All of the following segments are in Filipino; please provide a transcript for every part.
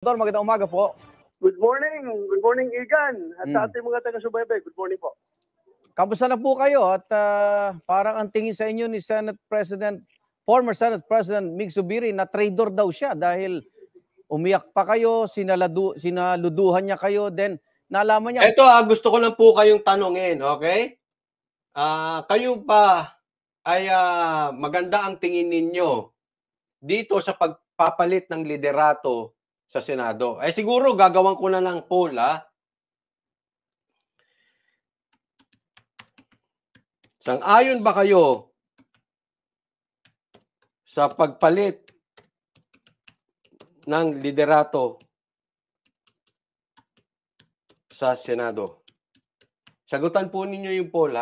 Magandang umaga po. Good morning Igan at sa ating mga taga-subaybay. Good morning po. Kamusta na po kayo? At parang ang tingin sa inyo ni former Senate President Mig Zubiri na traitor daw siya dahil umiyak pa kayo, sinaluduhan niya kayo, then nalaman niya. Ito gusto ko lang po kayong tanungin, okay? Kayo ba ay maganda ang tingin ninyo dito sa pagpapalit ng liderato sa Senado? Siguro gagawin ko na ng poll, Sang-ayon ba kayo sa pagpalit ng liderato sa Senado? Sagutan po ninyo yung poll,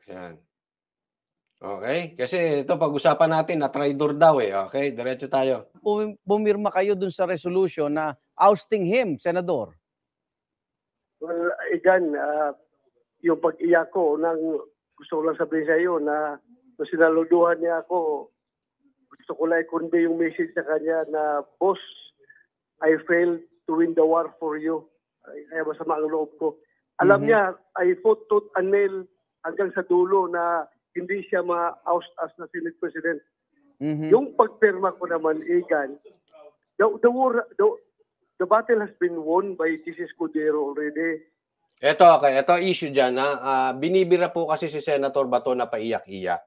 Ayan. Okay? Kasi ito pag-usapan natin na traitor daw Okay, diretso tayo. Pumirma kayo dun sa resolution na ousting him, Senador. Well, Igan, yung pag-iyak ko, gusto ko lang sabihin sa iyo na nung sinaluduhan niya ako, gusto ko lang i-convey yung message sa kanya na, boss, I failed to win the war for you. Kaya masama ang loob ko. Alam niya, I fought tooth and nail hanggang sa dulo na hindi siya ma-oust as na Senate President. Yung pagpirma ko naman, Igan, the battle has been won by Jesus Cudero already. Ito issue dyan. Binibira po kasi si Senator Bato na paiyak-iyak.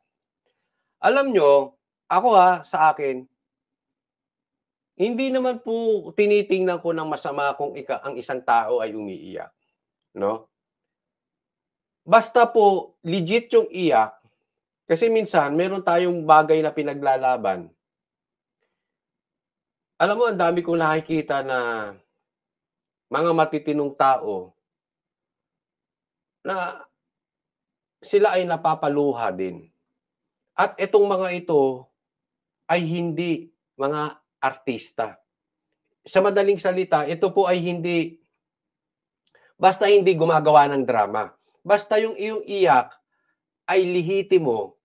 Alam nyo, ako sa akin, hindi naman po tinitingnan ko ng masama kung ang isang tao ay umiiyak. No? Basta po, legit yung iyak, kasi minsan, meron tayong bagay na pinaglalaban. Alam mo, ang dami kong nakikita na mga matitinong tao na sila ay napapaluha din. At itong mga ito ay hindi mga artista. Sa madaling salita, ito po ay hindi, basta hindi gumagawa ng drama. Basta yung iyong iyak ay lihitimo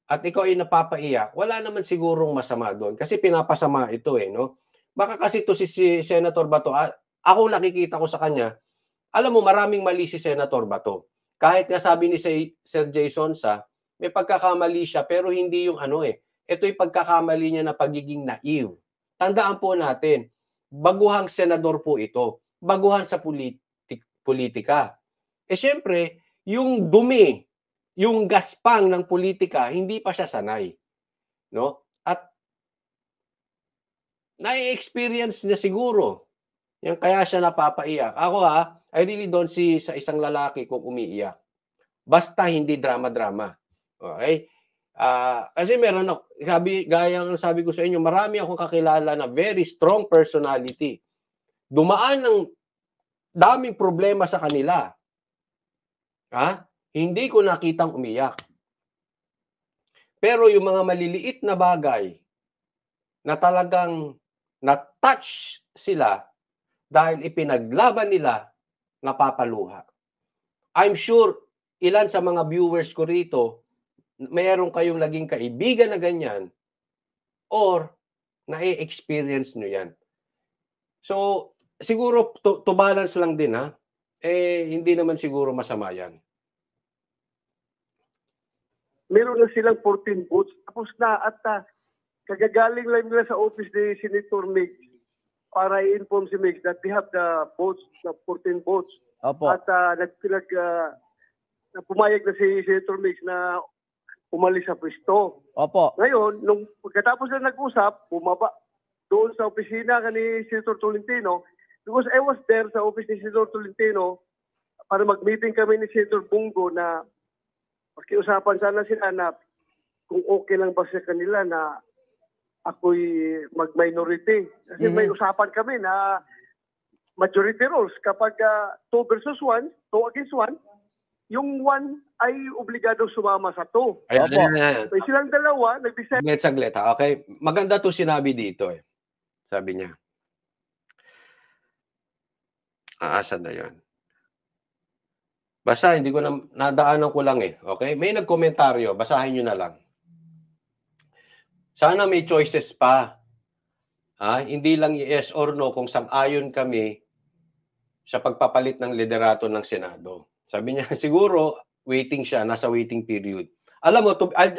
at ikaw ay napapaiyak, wala naman sigurong masama doon. Kasi pinapasama ito no? Baka kasi ito si Senator Bato, ako nakikita ko sa kanya, alam mo, maraming mali si Senator Bato. Kahit nga sabi ni Sir Jason may pagkakamali siya, pero hindi yung ito yung pagkakamali niya na pagiging naive. Tandaan po natin, baguhang senador po ito. Baguhan sa politika. Siyempre, yung dumi, yung gaspang ng politika, hindi pa siya sanay. No? At na-experience niya siguro. Yan kaya siya napapaiyak. Ako I really don't see sa isang lalaki kung umiiyak. Basta hindi drama-drama. Okay? Kasi meron ako, gaya ng sabi ko sa inyo, marami akong kakilala na very strong personality. Dumaan ng daming problema sa kanila. Hindi ko nakitang umiyak. Pero yung mga maliliit na bagay na talagang na-touch sila dahil ipinaglaban nila, napapaluha. I'm sure ilan sa mga viewers ko rito, mayroon kayong naging kaibigan na ganyan or na-experience nyo yan. So, siguro to balance lang din hindi naman siguro masama yan. Meron na silang 14 votes. Tapos na at kagagaling lang nila sa office ni Senator Mig para i-inform si Mig that they have the votes, the 14 votes. Opo. At pumayag na si Senator Mig na umalis sa pwesto. Opo. Ngayon, nung pagkatapos na nag-usap, bumaba doon sa opisina ni Senator Tolentino, because I was there sa office ni Senator Tolentino para mag-meeting kami ni Senator Bungo na pakiusapan sana sila na kung okay lang ba sa kanila na ako'y mag-minority. Kasi may usapan kami na majority rules. Kapag 2 versus 1, 2 against 1, yung 1 ay obligado sumama sa 2. Ayan. So silang dalawa, nag-decide. Saglit. Okay. Maganda to sinabi dito Sabi niya. Aasan na yan? Basta hindi ko na nadaanan ko lang eh. Okay? May nagkomentaryo, basahin niyo na lang. Sana may choices pa. Hindi lang yes or no kung sang-ayon kami sa pagpapalit ng liderato ng Senado. Sabi niya, siguro waiting siya, nasa waiting period. Alam mo,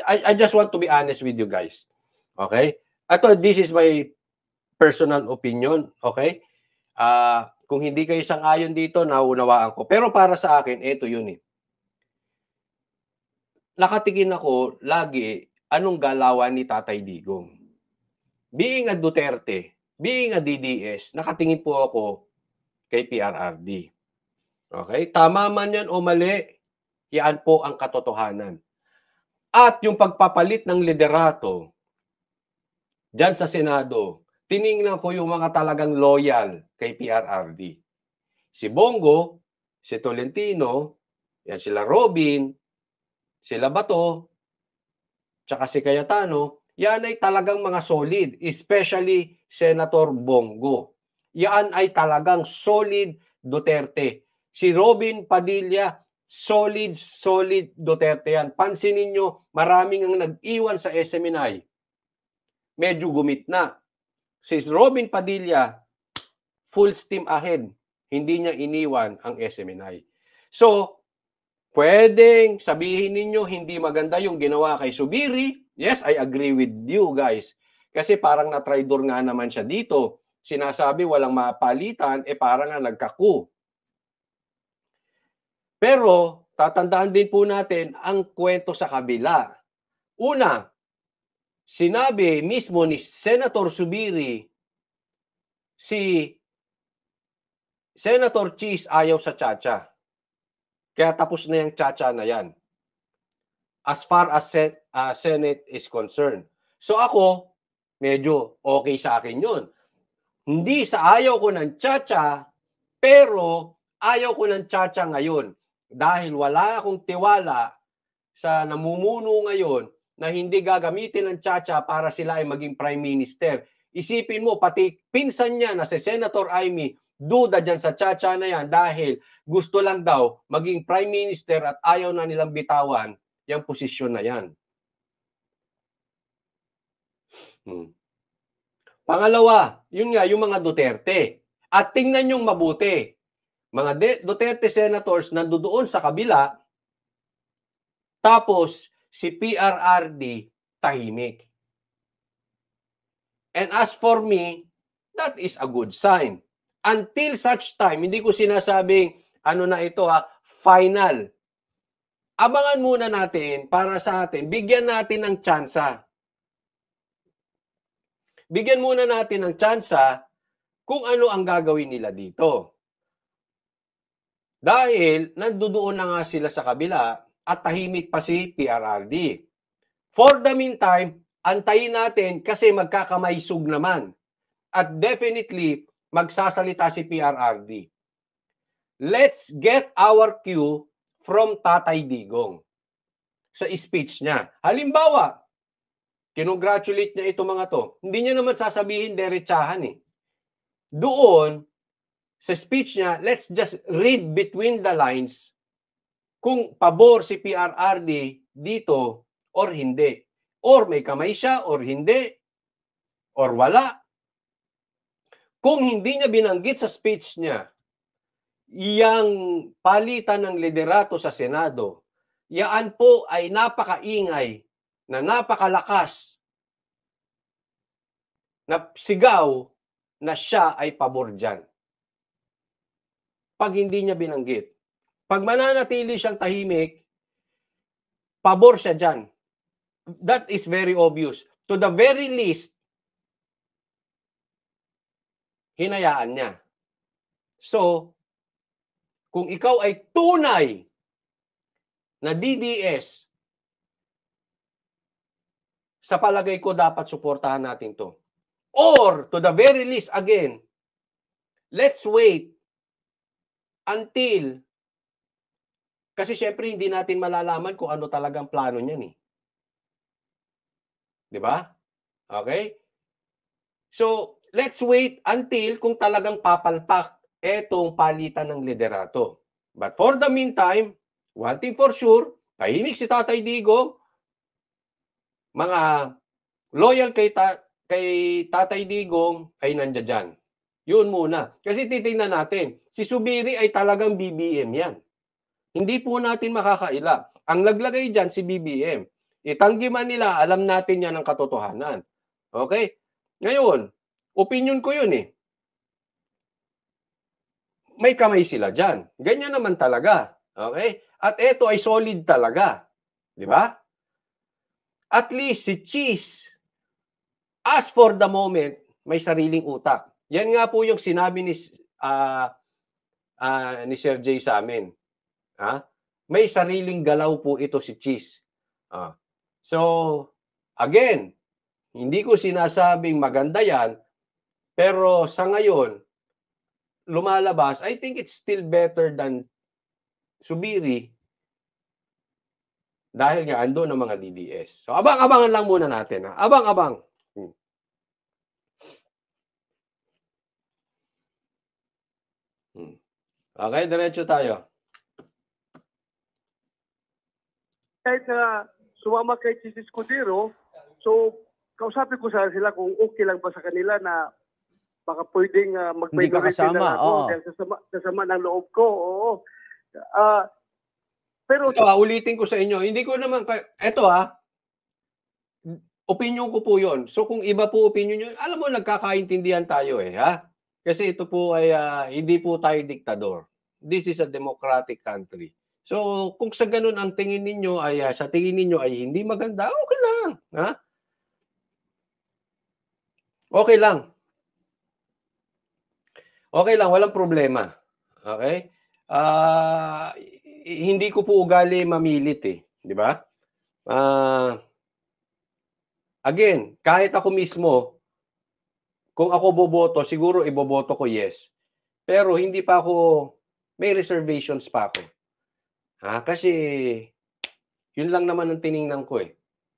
I just want to be honest with you guys. Okay? This is my personal opinion. Okay? Kung hindi kayo sang-ayon dito, nauunawaan ko. Pero para sa akin, ito yun eh. Nakatingin ako lagi anong galawan ni Tatay Digong. Being a Duterte, being a DDS, nakatingin po ako kay PRRD. Okay? Tama man yan o mali, yan po ang katotohanan. At yung pagpapalit ng liderato dyan sa Senado, tiningnan ko yung mga talagang loyal kay PRRD. Si Bongo, si Tolentino, yan sila Robin, sila Bato, tsaka si Cayetano, yan ay talagang mga solid, especially Senator Bongo. Yan ay talagang solid Duterte. Si Robin Padilla, solid Duterte yan. Pansinin nyo, maraming ang nag-iwan sa SMNI. Medyo gumit na. Si Robin Padilla, full steam ahead. Hindi niya iniwan ang SMNI. So, pwedeng sabihin ninyo hindi maganda yung ginawa kay Zubiri. Yes, I agree with you guys. Kasi parang na-traidor nga naman siya dito. Sinasabi walang mapalitan, parang nga nagkaku. Pero, tatandaan din po natin ang kwento sa kabila. Una, sinabi mismo ni Senator Zubiri, si Senator Cheese ayaw sa tsa-tsa. Kaya tapos na yung tsa-tsa na yan. As far as Senate is concerned. So ako, medyo okay sa akin yun. Hindi sa ayaw ko ng tsa-tsa, pero ayaw ko ng tsa-tsa ngayon. Dahil wala akong tiwala sa namumuno ngayon na hindi gagamitin ng tsa-tsa para sila ay maging Prime Minister. Isipin mo, pati pinsan niya na si Senator Amy, duda dyan sa tsa-tsa na yan dahil gusto lang daw maging Prime Minister at ayaw na nilang bitawan yung posisyon na yan. Pangalawa, yun nga, yung mga Duterte. At tingnan yung mabuti. Mga Duterte senators nandoon sa kabila, tapos si PRRD tahimik. And as for me, that is a good sign. Until such time, hindi ko sinasabing ano na ito final. Abangan muna natin para sa atin, bigyan natin ng tsansa. Bigyan muna natin ng tsansa kung ano ang gagawin nila dito. Dahil nandoon na nga sila sa kabila at tahimik pa si PRRD. For the meantime, antayin natin kasi magkakamaysug naman. At definitely, magsasalita si PRRD. Let's get our cue from Tatay Digong sa speech niya. Halimbawa, kinongratulate niya itong mga to. Hindi niya naman sasabihin derechahan eh. Doon, sa speech niya, let's just read between the lines kung pabor si PRRD dito or hindi. Or may kamay siya or hindi. Or wala. Kung hindi niya binanggit sa speech niya, yang palitan ng liderato sa Senado, yaan po ay napakaingay na napakalakas na sigaw na siya ay pabor dyan. Pag hindi niya binanggit. Pag mananatili siyang tahimik, pabor siya dyan. That is very obvious. To the very least, hinayaan niya. So, kung ikaw ay tunay na DDS, sa palagay ko dapat suportahan natin to. Or, to the very least, again, let's wait until, kasi syempre hindi natin malalaman kung ano talagang plano niyan eh. Di ba? Okay? So, let's wait until kung talagang papalpak etong palitan ng liderato. But for the meantime, One thing for sure, tahimik si Tatay Digong, mga loyal kay Tatay Digong ay nandiyan dyan. Yun muna. Kasi titingnan natin, si Zubiri ay talagang BBM yan. Hindi po natin makakaila. Ang naglagay dyan si BBM. Itanggi man nila, alam natin yan ang katotohanan. Okay? Ngayon, opinion ko yun eh. May kamay sila dyan. Ganyan naman talaga. Okay? At ito ay solid talaga. Di ba? At least si Cheese, as for the moment, may sariling utak. Yan nga po yung sinabi ni Sir Jay sa amin. May sariling galaw po ito si Cheese. So, again, hindi ko sinasabing maganda yan, pero sa ngayon, lumalabas, I think it's still better than Zubiri dahil nga ando ng mga DDS. So, abang-abangan lang muna natin. Abang-abang. Okay, diretso tayo. Kahit na sumama kay Chis Escudero, so kausapin ko sa sila kung okay lang ba sa kanila na baka pwedeng Hindi ka mag-minority kasama, na ako oo. dahil sasama ng loob ko. Oo. Pero Ito, ulitin ko sa inyo. Hindi ko naman, eto opinion ko po yon. So kung iba po opinion nyo, alam mo, nagkakaintindihan tayo Kasi ito po ay hindi po tayo diktador. This is a democratic country. So kung sa ganun ang tingin ninyo ay sa tingin ninyo ay hindi maganda, okay lang. Okay lang. Okay lang, walang problema. Okay? Hindi ko po ugali mamilit di ba? Again, kahit ako mismo, kung ako boboto, siguro iboboto ko yes. Pero hindi pa ako, may reservations pa ako. Kasi yun lang naman ang tiningnan ko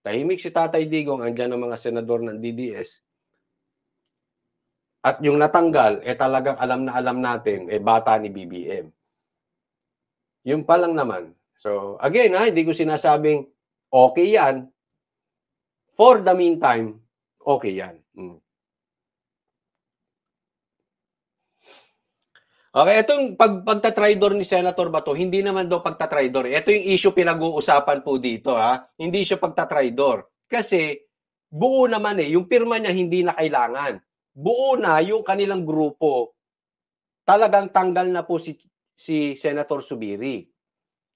Tahimik si Tatay Digong, andyan ang mga senador ng DDS. At yung natanggal, talagang alam na alam natin, bata ni BBM. Yun pa lang naman. So, again, hindi ko sinasabing okay yan. For the meantime, okay yan. Okay, itong pagtatridor ni Senator Bato, hindi naman daw pagtatridor. Ito yung issue pinag-uusapan po dito. Hindi siya pagtatridor. Kasi buo naman yung pirma niya hindi na kailangan. Buo na yung kanilang grupo. Talagang tanggal na po si Senator Zubiri.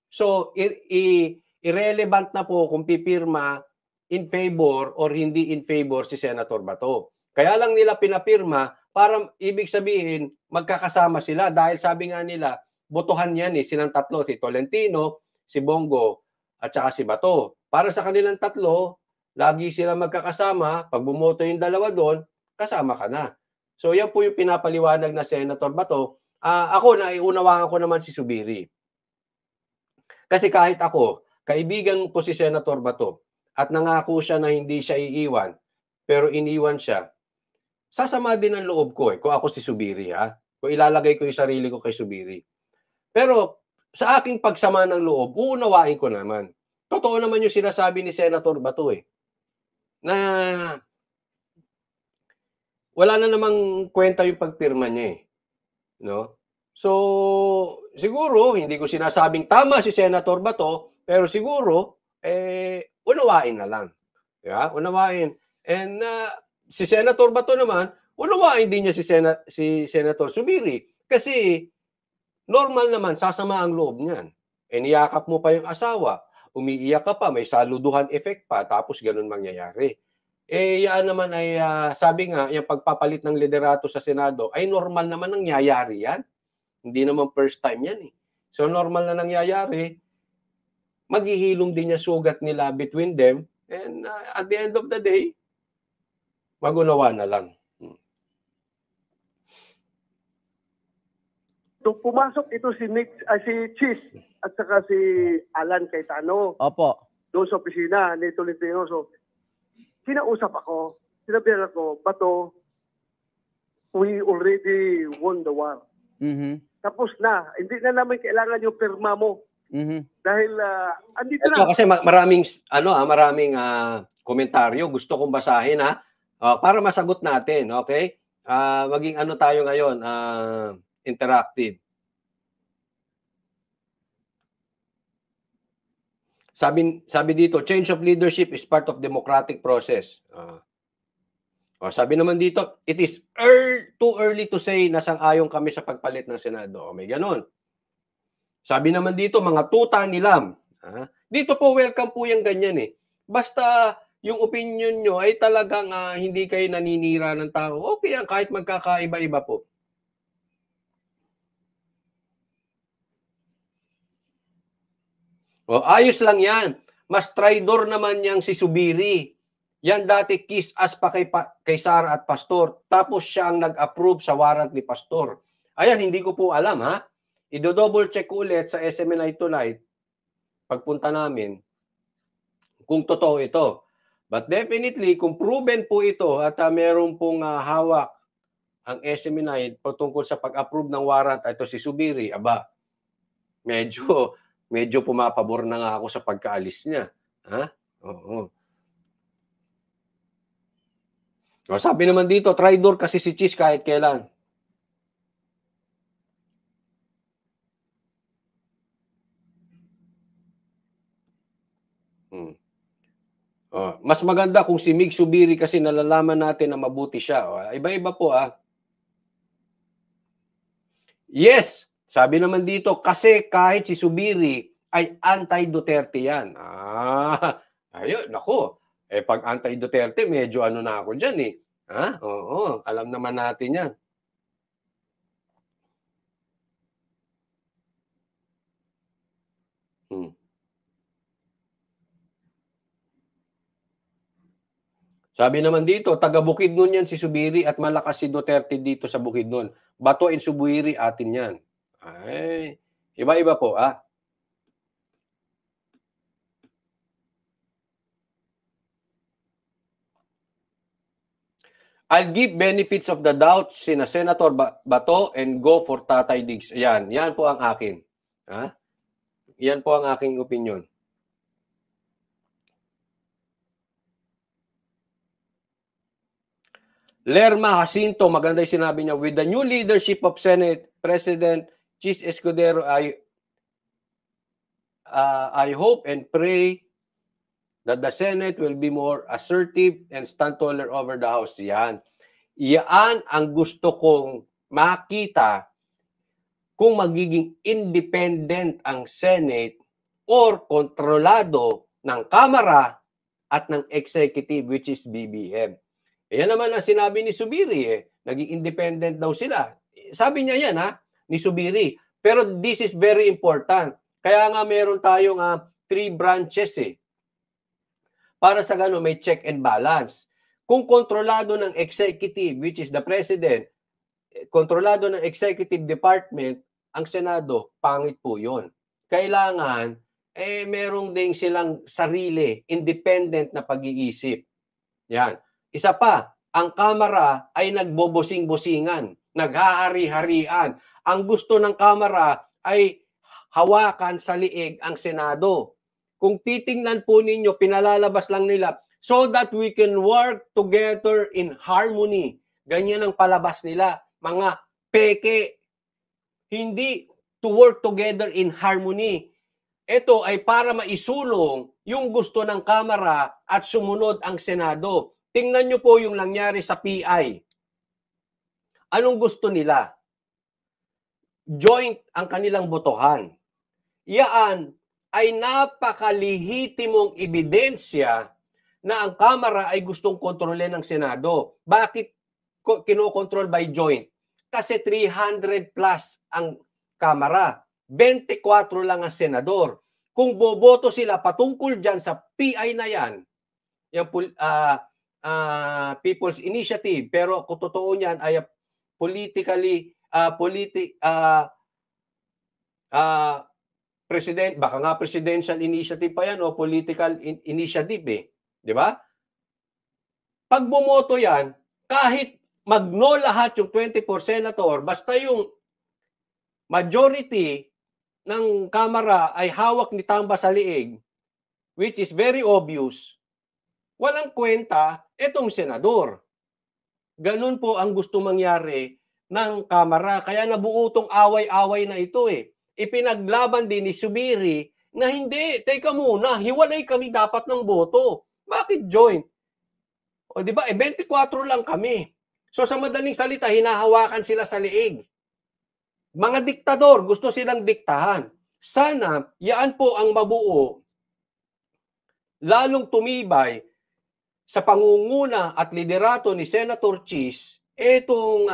So, irrelevant na po kung pipirma in favor or hindi in favor si Senator Bato. Kaya lang nila pinapirma para ibig sabihin magkakasama sila dahil sabi nga nila botohan yan silang tatlo, si Tolentino, si Bongo at saka si Bato. Para sa kanilang tatlo, lagi sila magkakasama. Pag bumoto yung dalawa doon, kasama ka na. So yan po yung pinapaliwanag na Senator Bato. Ako, naiunawaan ko naman si Zubiri. Kasi kahit ako, kaibigan ko si Senator Bato at nangako siya na hindi siya iiwan, pero iniwan siya, sasama din ang loob ko kung ako si Zubiri Kung ilalagay ko yung sarili ko kay Zubiri. Pero sa aking pagsama ng loob, uunawain ko naman. Totoo naman yung sinasabi ni Senator Bato na wala na namang kwenta yung pagpirma niya no? So, siguro, hindi ko sinasabing tama si Senator Bato, pero siguro, unawain na lang. Yeah? Unawain. And si Senator Bato naman, unawain din niya si Senator Zubiri. Kasi, normal naman, sasama ang loob niyan. Niyakap mo pa yung asawa, umiiyak ka pa, may saluduhan effect pa, tapos ganun mangyayari. Yan naman ay, sabi nga, yung pagpapalit ng liderato sa Senado, ay normal naman nangyayari yan. Hindi naman first time yan So normal na nangyayari, maghihilom din niya sugat nila between them and at the end of the day, magunawa na lang. So pumasok ito si Cheese at saka si Alan Cayetano. Opo. Doon sa opisina ni Tolentino. So, kinausap ako. Sinabihan ako, Bato, we already won the war. Mhm. Tapos na. Hindi na namin kailangan yung pirma mo. Dahil andito Ito na. kasi maraming maraming komentaryo gusto kong basahin para masagot natin, okay? Maging tayo ngayon, interactive. Sabi dito, change of leadership is part of democratic process. Sabi naman dito, it is too early to say na sang-ayon kami sa pagpalit ng Senado. May ganun. Sabi naman dito, mga tuta nilam. Dito po, welcome po yung ganyan eh. Basta yung opinion nyo ay talagang hindi kayo naninira ng tao. Okay yan, kahit magkakaiba-iba po. Ayos lang yan. Mas traidor naman yang si Zubiri. Yan dati kiss as pa kay Sara at Pastor. Tapos siya ang nag-approve sa warrant ni Pastor. Ayan, hindi ko po alam ha. I-double check ulit sa SMNI Tonight pagpunta namin kung totoo ito. But definitely, kung proven po ito at meron pong hawak ang SMNI patungkol sa pag-approve ng warrant ito si Zubiri, medyo pumapabor na nga ako sa pagkaalis niya. Oo. Sabi naman dito, traidor kasi si Cheese kahit kailan. Mas maganda kung si Mig Zubiri kasi nalalaman natin na mabuti siya. Iba-iba po Yes, sabi naman dito, kasi kahit si Zubiri ay anti-Duterte yan. Ayun, nako. Pag anti-Duterte, medyo na ako dyan eh. Oo, alam naman natin yan. Sabi naman dito, taga Bukidnon yan si Zubiri at malakas si Duterte dito sa Bukidnon. Bato and Zubiri atin yan. Ay, iba-iba po I'll give benefits of the doubt sina Senator Bato and go for Tatay Diggs. Yan po ang akin. Yan po ang aking opinion. Lerma Jacinto, maganda yung sinabi niya, with the new leadership of Senate President Chis Escudero, I hope and pray that the Senate will be more assertive and stand taller over the House. Yan ang gusto kong makita kung magiging independent ang Senate or kontrolado ng Kamara at ng Executive, which is BBM. Yan naman ang sinabi ni Zubiri naging independent daw sila. Sabi niya yan ni Zubiri. Pero this is very important. Kaya nga meron tayong 3 branches para sa gano'n may check and balance. Kung kontrolado ng executive, which is the president, kontrolado ng executive department, ang Senado, pangit po yun. Kailangan, merong ding silang sarili, independent na pag-iisip. Yan. Isa pa, ang Kamara ay nagbobosing-bosingan, naghahari-harian. Ang gusto ng Kamara ay hawakan sa liig ang Senado. Kung titingnan po ninyo, pinalalabas lang nila so that we can work together in harmony. Ganyan ang palabas nila. Mga peke. Hindi to work together in harmony. Ito ay para maisulong yung gusto ng Kamara at sumunod ang Senado. Tingnan nyo po yung nangyari sa PI. Anong gusto nila? Joint ang kanilang botohan. Iyan ay napakalihitimong ebidensya na ang Kamara ay gustong kontrolin ng Senado. Bakit kinokontrol by joint? Kasi 300 plus ang Kamara. 24 lang ang senador. Kung boboto sila patungkol dyan sa PI na yan, yung People's Initiative, pero kung totoo niyan ay baka nga presidential initiative pa yan o political initiative di ba? Pag bumoto yan, kahit magno lahat yung 24 senator, basta yung majority ng kamera ay hawak ni Tamba sa liig, which is very obvious, walang kwenta itong senador. Ganun po ang gusto mangyari ng kamera. Kaya nabuo tong away-away na ito eh. Ipinaglaban din ni Zubiri na hindi, teka muna, hiwalay kami dapat ng boto. Bakit joint? O di ba, 24 lang kami. So sa madaling salita, hinahawakan sila sa liig. Mga diktador, gusto silang diktahan. Sana, yaan po ang mabuo, lalong tumibay sa pangunguna at liderato ni Senator Chis, itong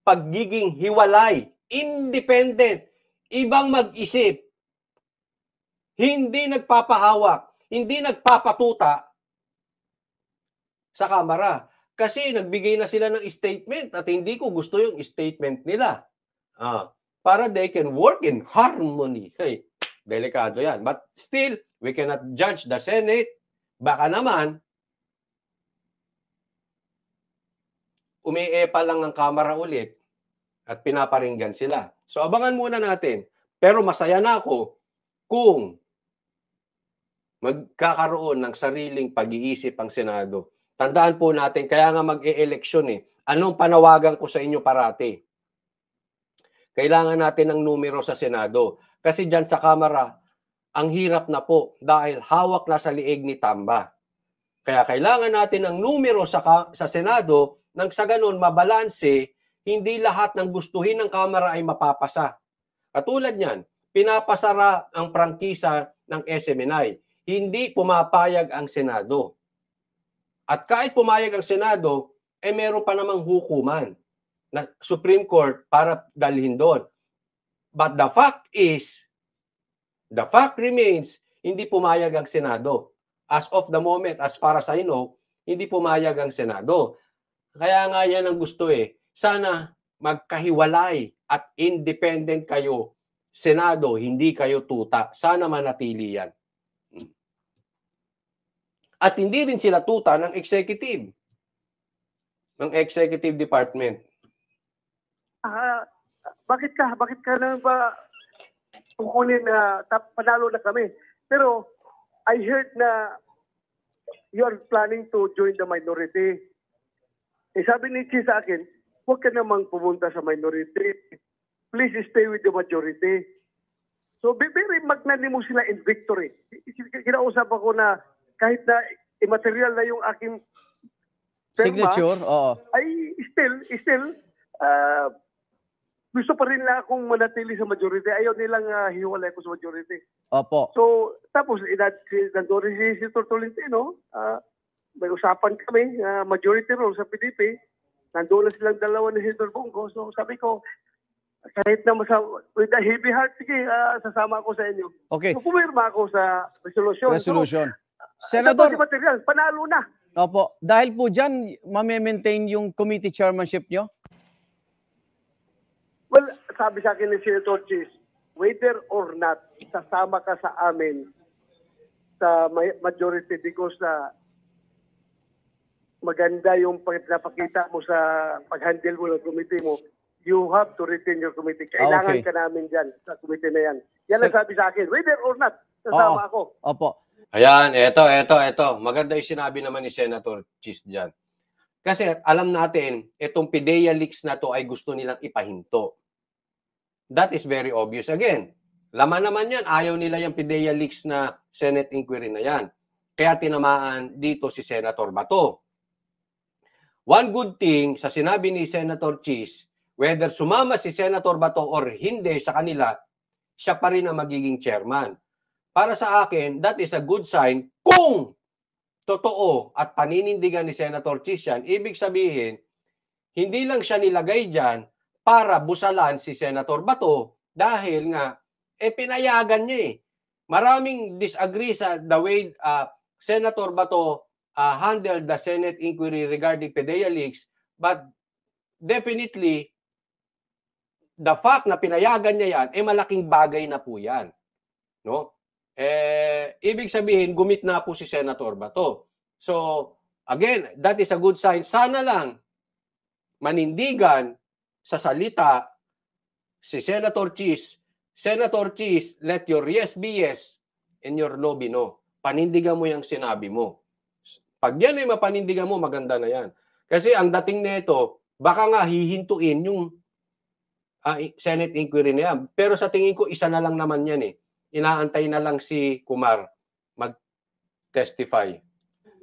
pagiging hiwalay, independent, ibang mag-isip, hindi nagpapahawak, hindi nagpapatuta sa kamera. Kasi nagbigay na sila ng statement at hindi ko gusto yung statement nila. Para they can work in harmony. Hey, delikado yan. But still, we cannot judge the Senate. Baka naman, umiepa lang ang kamera ulit at pinaparinggan sila. So abangan muna natin. Pero masaya na ako kung magkakaroon ng sariling pag-iisip ang Senado. Tandaan po natin, kaya nga mag-e-eleksyon eh. Anong panawagan ko sa inyo parati? Kailangan natin ng numero sa Senado. Kasi dyan sa Kamara, ang hirap na po dahil hawak na sa liig ni Tamba. Kaya kailangan natin ng numero sa Senado nang sa ganun mabalanse, hindi lahat ng gustuhin ng Kamara ay mapapasa. Katulad niyan, pinapasara ang prangkisa ng SMNI. Hindi pumapayag ang Senado. At kahit pumayag ang Senado, meron pa namang hukuman na Supreme Court para dalhin doon. But the fact remains, hindi pumayag ang Senado. As of the moment, as far as I know, hindi pumayag ang Senado. Kaya nga yan ang gusto eh. Sana magkahiwalay at independent kayo, Senado, hindi kayo tuta. Sana manatili yan. At hindi rin sila tuta ng executive department. Bakit ka na ba kukunin na panalo na kami? Pero I heard na you are planning to join the minority. Sabi ni Chi sa akin, huwag ka namang pumunta sa minority. Please stay with the majority. So very magnanimous sila in victory. Kinausap ako na kahit na immaterial na yung aking signature, oo. Ay still gusto pa rin na akong manatili sa majority. Ayaw nilang hiwalay ko sa majority. Opo. So, tapos nandun rin si Senator Tolentino, may usapan kami, majority rule sa PDP. Nandun na silang dalawa ni Senator Bongo. So, sabi ko, kahit na with a heavy heart, sige, sasama ako sa inyo. Okay. So, pumirma ako sa resolution. Senador, material, panalo na. opo, dahil po dyan, mame-maintain yung committee chairmanship nyo? Well, sabi sa akin ni Senator Chis, whether or not, sasama ka sa amin sa majority because maganda yung napakita mo sa pag-handle mo ng committee mo, you have to retain your committee. Kailangan ka namin dyan sa committee na yan. Yan ang sabi sa akin, whether or not, sasama ako. Opo. Ayan, eto. Maganda yung sinabi naman ni Senator Chis dyan. Kasi alam natin, itong PIDEA leaks na to ay gusto nilang ipahinto. That is very obvious. Again, laman naman yan, ayaw nila yung PIDEA leaks na Senate inquiry na yan. Kaya tinamaan dito si Senator Bato. One good thing sa sinabi ni Senator Chis, whether sumama si Senator Bato or hindi sa kanila, siya pa rin ang magiging chairman. Para sa akin, that is a good sign kung totoo at paninindigan ni Senator Chis yan. Ibig sabihin, hindi lang siya nilagay dyan para busalan si Senator Bato dahil nga, pinayagan niya eh. Maraming disagree sa the way Senator Bato handled the Senate inquiry regarding PIDEA leaks, but definitely, the fact na pinayagan niya yan, malaking bagay na po yan. No? Ibig sabihin, gumit na po si Senator Bato. So, again, that is a good sign. Sana lang manindigan sa salita si Senator Cheese, let your yes be yes and your no be no. Panindigan mo yung sinabi mo. Pag yan ay mapanindigan mo, maganda na yan. Kasi ang dating nito, baka nga hihintuin yung Senate inquiry na yan. Pero sa tingin ko, isa na lang naman yan eh. Inaantay na lang si Kumar mag-testify.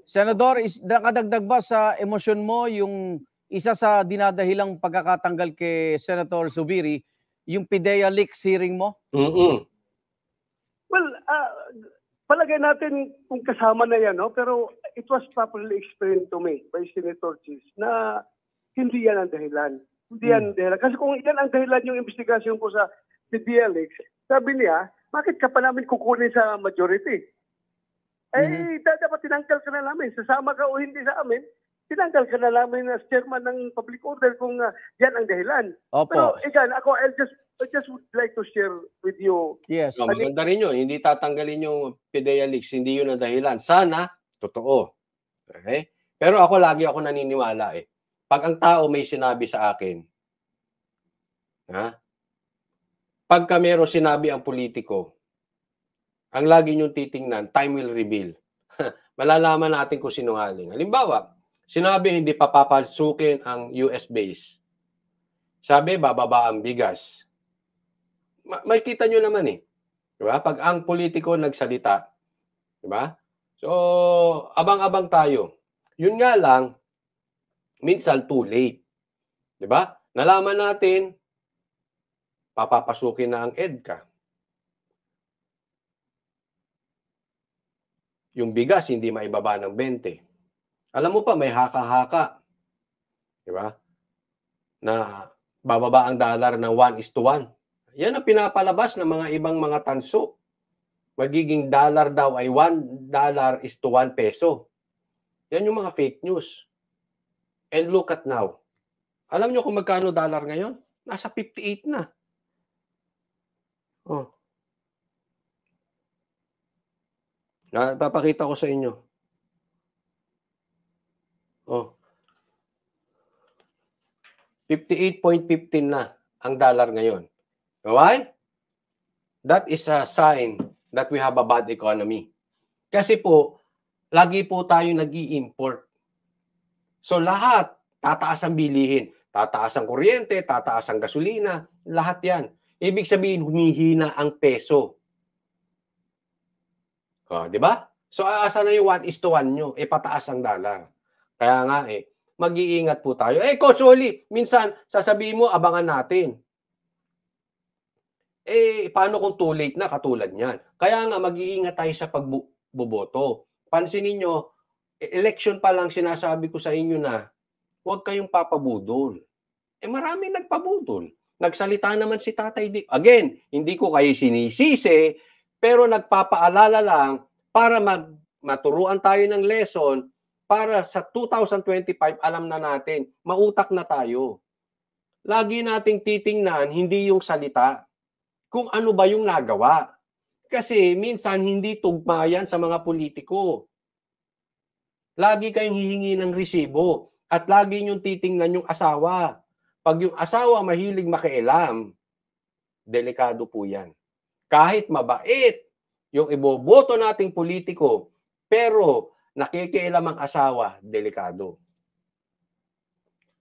Senador, nakadagdag ba sa emosyon mo yung isa sa dinadahilang pagkakatanggal kay Senator Zubiri, yung PIDEA leaks hearing mo? Well, palagay natin kung kasama na yan, no? Pero it was properly explained to me by Senator Cheese na hindi yan ang dahilan. Hindi yan ang dahilan. Kasi kung yan ang dahilan yung investigasyon ko sa PIDEA leaks, sabi niya, bakit ka pa namin kukunin sa majority? Dapat tinanggal ka na namin. Sasama ka o hindi sa amin, tinanggal ka na namin as chairman ng public order kung yan ang dahilan. Opo. Pero again, ako, I just would like to share with you. Yes. No, maganda rin yun. Hindi tatanggalin yung PIDEA leaks. Hindi yun ang dahilan. Sana, totoo. Okay? Pero lagi ako naniniwala eh. Pag ang tao may sinabi sa akin, pagka meron sinabi ang politiko, ang lagi niyong titingnan, time will reveal. Malalaman natin kung sinungaling. Halimbawa, sinabi hindi papapasukin ang US base. Sabi, bababa ang bigas. May kita nyo naman eh. Diba? Pag ang politiko nagsalita, diba? So, abang-abang tayo. Yun nga lang, minsan too late. Diba? Nalaman natin, papapasukin na ang EDCA. Yung bigas, hindi maibaba ng 20. Alam mo pa, may haka-haka. Diba? Na bababa ang dollar ng 1:1. Yan ang pinapalabas ng mga ibang mga tanso. Magiging dollar daw ay $1 is to 1 peso. Yan yung mga fake news. And look at now. Alam nyo kung magkano dollar ngayon? Nasa 58 na. Oh. Papakita ko sa inyo. Oh. 58.15 na ang dollar ngayon. Why? That is a sign that we have a bad economy. Kasi po, lagi po tayo nag-i-import. So lahat, tataas ang bilihin. Tataas ang kuryente, tataas ang gasolina, lahat yan. Ibig sabihin, humihina ang peso. Di ba? So aasa na yung 1:1 nyo? Pataas ang dollar. Kaya nga mag-iingat po tayo. Coach Oli, minsan sasabihin mo, abangan natin. Paano kung too late na katulad niyan? Kaya nga mag-iingat tayo sa pagboboto. Pansinin nyo, election pa lang sinasabi ko sa inyo na huwag kayong papabudol. Marami nagpabudol. Nagsalita naman si Tatay Dig. Again, hindi ko kayo sinisisi, pero nagpapaalala lang para maturuan tayo ng lesson para sa 2025 alam na natin, mautak na tayo. Lagi nating titingnan, hindi yung salita, kung ano ba yung nagawa. Kasi minsan hindi tugma yan sa mga politiko. Lagi kayong hihingi ng resibo at lagi niyong titingnan yung asawa. Pag yung asawa mahilig makialam, delikado po yan. Kahit mabait yung iboboto nating politiko, pero nakikialam ang asawa, delikado.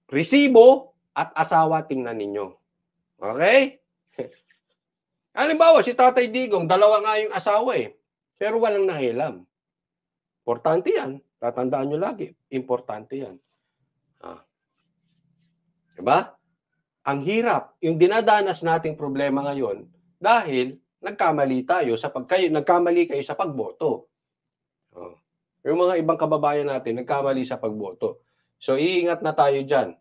Resibo at asawa tingnan ninyo. Okay? Halimbawa, si Tatay Digong, dalawa nga yung asawa pero walang nakialam. Importante yan. Tatandaan nyo lagi. Importante yan. Diba? Ang hirap. Yung dinadanas nating problema ngayon dahil nagkamali tayo nagkamali kayo sa pagboto. Yung mga ibang kababayan natin, nagkamali sa pagboto. So, iingat na tayo dyan.